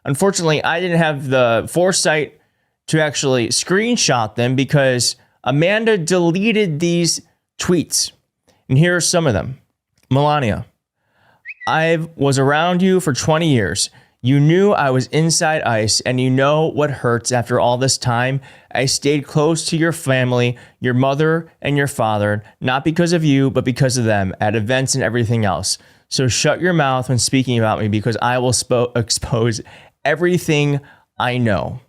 Unfortunately, I didn't have the foresight to actually screenshot them because Amanda deleted these tweets. And here are some of them. Melania, I was around you for 20 years. You knew I was inside ICE, and you know what hurts after all this time. I stayed close to your family, your mother and your father, not because of you, but because of them, at events and everything else. So shut your mouth when speaking about me, because I will expose everything I know.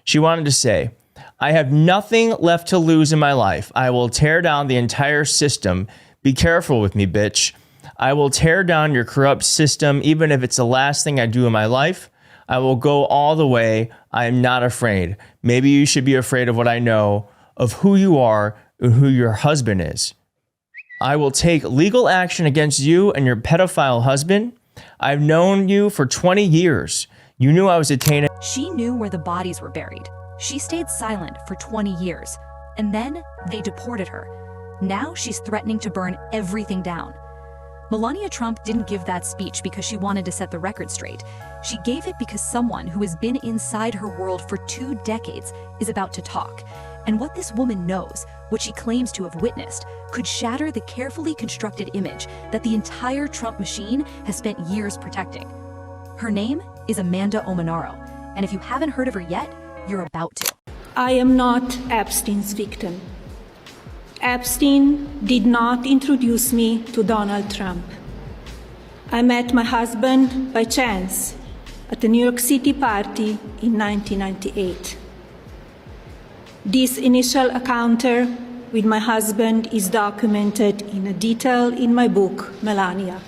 She wanted to say, I have nothing left to lose in my life. I will tear down the entire system. Be careful with me, bitch. I will tear down your corrupt system, even if it's the last thing I do in my life. I will go all the way. I am not afraid. Maybe you should be afraid of what I know, of who you are and who your husband is. I will take legal action against you and your pedophile husband. I've known you for 20 years. You knew I was detained. She knew where the bodies were buried. She stayed silent for 20 years, and then they deported her. Now she's threatening to burn everything down. Melania Trump didn't give that speech because she wanted to set the record straight. She gave it because someone who has been inside her world for 2 decades is about to talk. And what this woman knows, what she claims to have witnessed, could shatter the carefully constructed image that the entire Trump machine has spent years protecting. Her name is Amanda Unaro, and if you haven't heard of her yet, you're about to. I am not Epstein's victim. Epstein did not introduce me to Donald Trump. I met my husband by chance at a New York City party in 1998. This initial encounter with my husband is documented in detail in my book, Melania.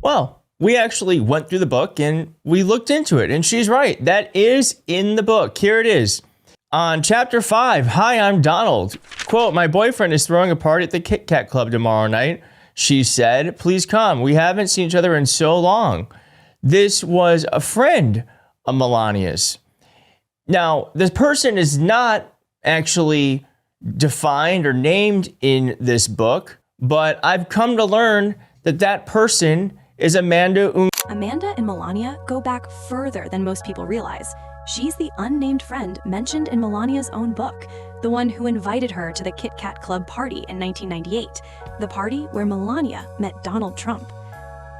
Well, we actually went through the book and we looked into it, and she's right. That is in the book. Here it is. On chapter 5, hi, I'm Donald. Quote, my boyfriend is throwing a party at the Kit Kat Club tomorrow night. She said, please come. We haven't seen each other in so long. This was a friend of Melania's. Now, this person is not actually defined or named in this book, but I've come to learn that that person is Amanda Ungaro. Amanda and Melania go back further than most people realize. She's the unnamed friend mentioned in Melania's own book, the one who invited her to the Kit Kat Club party in 1998, the party where Melania met Donald Trump.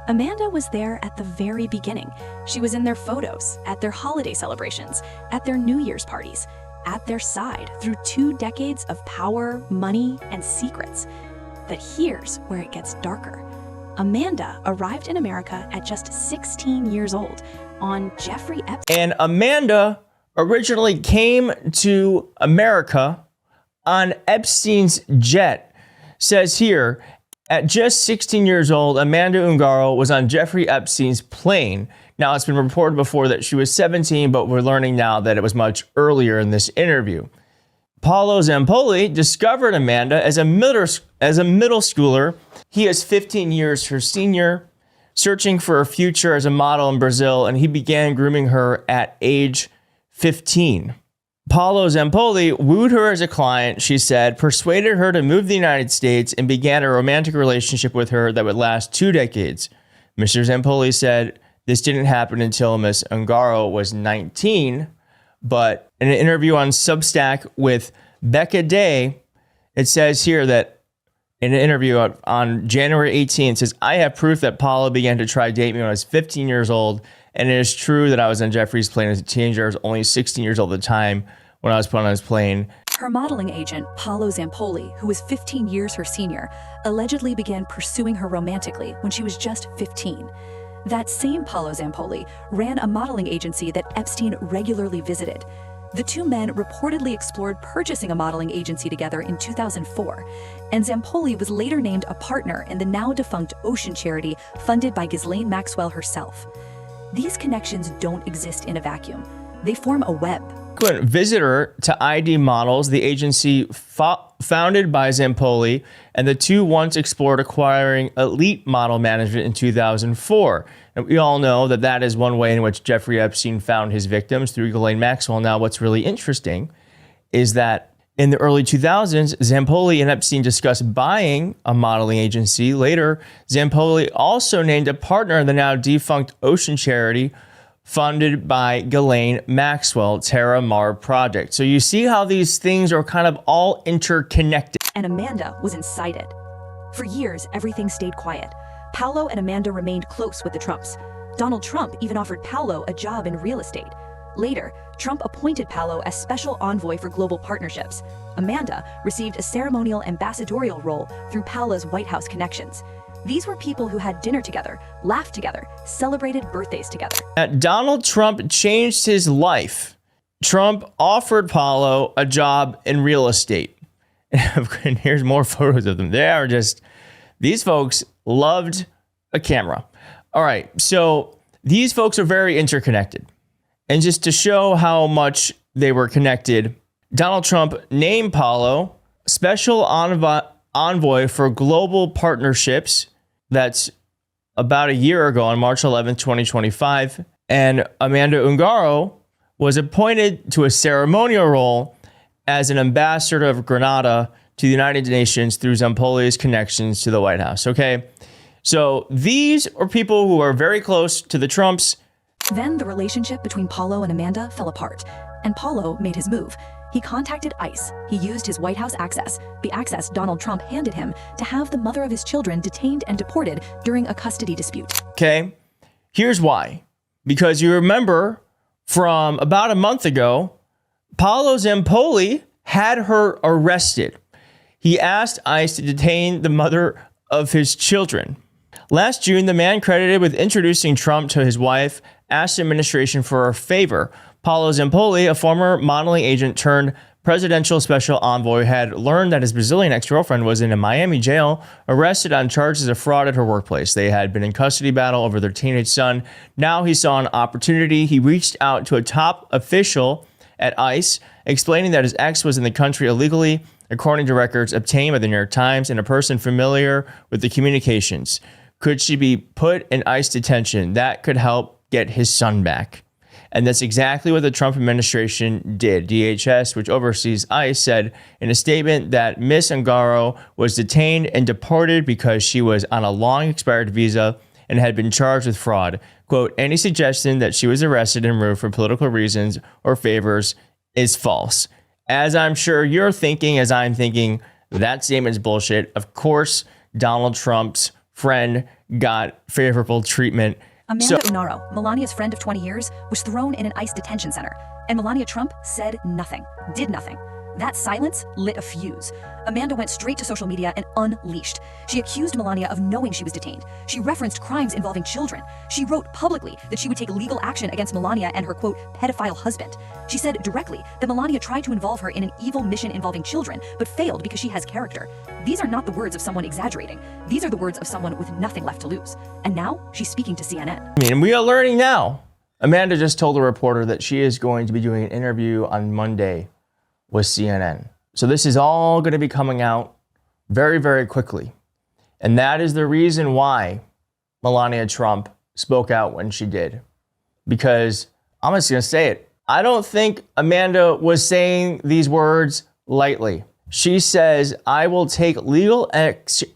Amanda was there at the very beginning. She was in their photos, at their holiday celebrations, at their New Year's parties, at their side through 2 decades of power, money, and secrets. But here's where it gets darker. Amanda arrived in America at just 16 years old on Jeffrey Epstein. And Amanda originally came to America on Epstein's jet. Says here, at just 16 years old, Amanda Ungaro was on Jeffrey Epstein's plane. Now, it's been reported before that she was 17, but we're learning now that it was much earlier in this interview. Paulo Zampoli discovered Amanda as a middle schooler. He is 15 years her senior, searching for a future as a model in Brazil, and he began grooming her at age 15. Paulo Zampoli wooed her as a client, she said, persuaded her to move to the United States, and began a romantic relationship with her that would last 2 decades. Mr. Zampoli said this didn't happen until Miss Ungaro was 19, but in an interview on Substack with Becca Day, it says here that in an interview on January 18th, it says, I have proof that Paulo began to try to date me when I was 15 years old, and it is true that I was on Jeffrey's plane as a teenager. I was only 16 years old at the time when I was put on his plane. Her modeling agent, Paulo Zampoli, who was 15 years her senior, allegedly began pursuing her romantically when she was just 15. That same Paulo Zampoli ran a modeling agency that Epstein regularly visited. The 2 men reportedly explored purchasing a modeling agency together in 2004, and Zampoli was later named a partner in the now-defunct Ocean charity funded by Ghislaine Maxwell herself. These connections don't exist in a vacuum. They form a web. Visitor to ID Models, the agency founded by Zampoli, and the 2 once explored acquiring elite model management in 2004. And we all know that that is one way in which Jeffrey Epstein found his victims, through Ghislaine Maxwell. Now, what's really interesting is that in the early 2000s, Zampoli and Epstein discussed buying a modeling agency. Later, Zampoli also named a partner in the now defunct Ocean charity funded by Ghislaine Maxwell Terra Mar project. So you see how these things are kind of all interconnected. And Amanda was incited. For years, everything stayed quiet. Paulo and Amanda remained close with the Trumps. Donald Trump even offered Paulo a job in real estate. Later, Trump appointed Paulo as Special Envoy for Global Partnerships. Amanda received a ceremonial ambassadorial role through Paulo's White House connections. These were people who had dinner together, laughed together, celebrated birthdays together. Donald Trump changed his life. Trump offered Paulo a job in real estate. And here's more photos of them. They are just, these folks loved a camera. All right, so these folks are very interconnected. And just to show how much they were connected, Donald Trump named Paulo Special Envoy for Global Partnerships. That's about a year ago on March 11th, 2025. And Amanda Ungaro was appointed to a ceremonial role as an ambassador of Grenada to the United Nations through Zampoli's connections to the White House. Okay, so these are people who are very close to the Trumps. Then the relationship between Paulo and Amanda fell apart, and Paulo made his move. He contacted ICE. He used his White House access, the access Donald Trump handed him, to have the mother of his children detained and deported during a custody dispute. Okay, here's why. Because you remember from about a month ago, Paulo Zampoli had her arrested. He asked ICE to detain the mother of his children. Last June, the man credited with introducing Trump to his wife asked the administration for a favor. Paulo Zampoli, a former modeling agent turned presidential special envoy, had learned that his Brazilian ex-girlfriend was in a Miami jail, arrested on charges of fraud at her workplace. They had been in custody battle over their teenage son. Now he saw an opportunity. He reached out to a top official at ICE, explaining that his ex was in the country illegally, according to records obtained by the New York Times and a person familiar with the communications. Could she be put in ICE detention? That could help get his son back. And that's exactly what the Trump administration did. DHS, which oversees ICE, said in a statement that Miss Ungaro was detained and deported because she was on a long expired visa and had been charged with fraud. Quote, any suggestion that she was arrested and removed for political reasons or favors is false. As I'm sure you're thinking, as I'm thinking, that statement's bullshit. Of course, Donald Trump's friend got favorable treatment. Amanda Unaro, Melania's friend of 20 years, was thrown in an ICE detention center, and Melania Trump said nothing, did nothing. That silence lit a fuse. Amanda went straight to social media and unleashed. She accused Melania of knowing she was detained. She referenced crimes involving children. She wrote publicly that she would take legal action against Melania and her, quote, pedophile husband. She said directly that Melania tried to involve her in an evil mission involving children, but failed because she has character. These are not the words of someone exaggerating. These are the words of someone with nothing left to lose. And now she's speaking to CNN. I mean, we are learning now. Amanda just told a reporter that she is going to be doing an interview on Monday with CNN. So this is all going to be coming out very, very quickly. And that is the reason why Melania Trump spoke out when she did. Because I'm just going to say it. I don't think Amanda was saying these words lightly. She says, I will take legal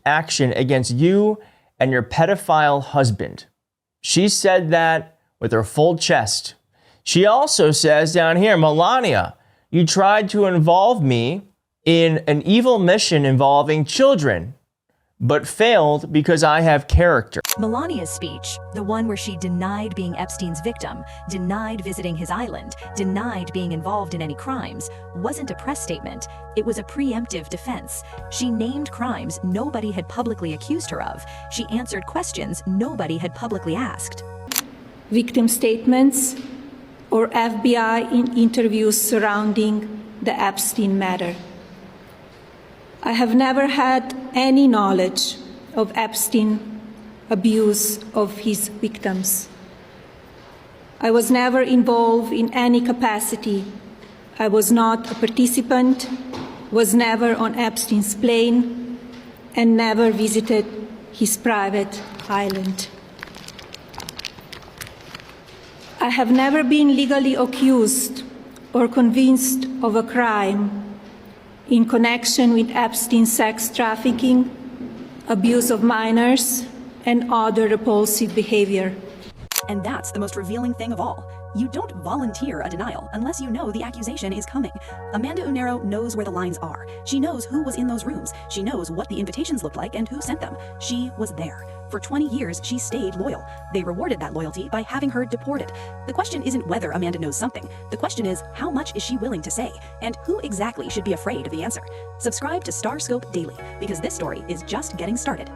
action against you and your pedophile husband. She said that with her full chest. She also says down here, Melania, you tried to involve me in an evil mission involving children, but failed because I have character. Melania's speech, the one where she denied being Epstein's victim, denied visiting his island, denied being involved in any crimes, wasn't a press statement. It was a preemptive defense. She named crimes nobody had publicly accused her of. She answered questions nobody had publicly asked. Victim statements or FBI interviews surrounding the Epstein matter. I have never had any knowledge of Epstein abuse of his victims. I was never involved in any capacity. I was not a participant, was never on Epstein's plane, and never visited his private island. I have never been legally accused or convinced of a crime in connection with Epstein's sex trafficking, abuse of minors, and other repulsive behavior. And that's the most revealing thing of all. You don't volunteer a denial unless you know the accusation is coming. Amanda Unaro knows where the lines are. She knows who was in those rooms. She knows what the invitations looked like and who sent them. She was there. For 20 years, she stayed loyal. They rewarded that loyalty by having her deported. The question isn't whether Amanda knows something. The question is, how much is she willing to say? And who exactly should be afraid of the answer? Subscribe to Starscope Daily, because this story is just getting started.